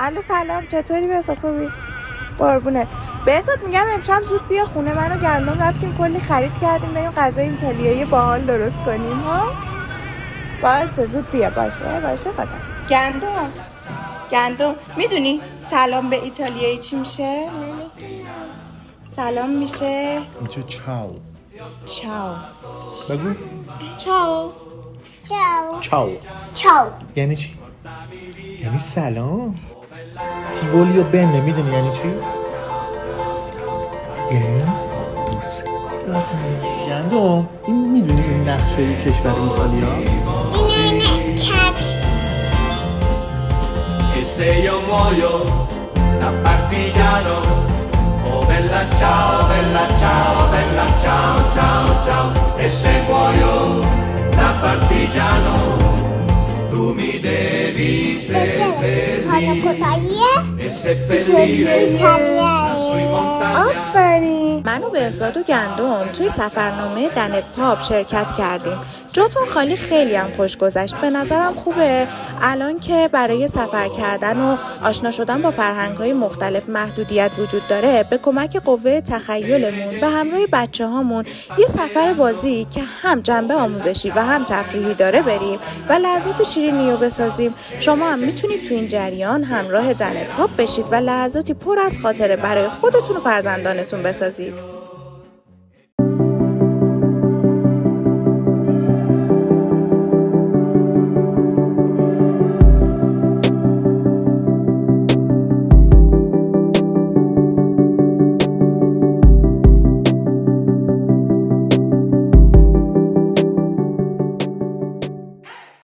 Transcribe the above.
الو سلام، چطوری بهزاد؟ خوبی؟ قربونت. بهزاد میگم امشب زود بیا خونه، من و گندم رفتیم کلی خرید کردیم بریم غذای ایتالیایی باحال درست کنیم ها. باشه زود بیا. باشه خداحافظ. گندم میدونی سلام به ایتالیایی چی میشه؟ نمیدونم. سلام میشه چاو. بگو چاو. یعنی چی؟ یعنی سلام. تیولیو بن نمیدونی یعنی چی؟ یعنی دوست دارم. گندم این میدونی این نقشه کشور ایتالیاست؟ اینه کفش. E se io muoio da partigiano, oh bella ciao, bella ciao, bella ciao, ciao, ciao. E se muoio da partigiano, tu mi devi seppellire e seppellire sui montagna. آفرین. من و بهزاد و گندم توی سفرنامه دنت پاپ شرکت کردیم. جاتون خالی، خیلی هم خوش گذشت. به نظرم خوبه الان که برای سفر کردن و آشنا شدن با فرهنگ‌های مختلف محدودیت وجود داره، به کمک قوه تخیلمون به همراه بچه‌هامون یه سفر بازی که هم جنبه آموزشی و هم تفریحی داره بریم و لحظات شیرینی رو بسازیم. شما هم میتونید تو این جریان همراه دنت پاپ بشید و لحظاتی پر از خاطره برای خودتون و فرزندانتون بسازید.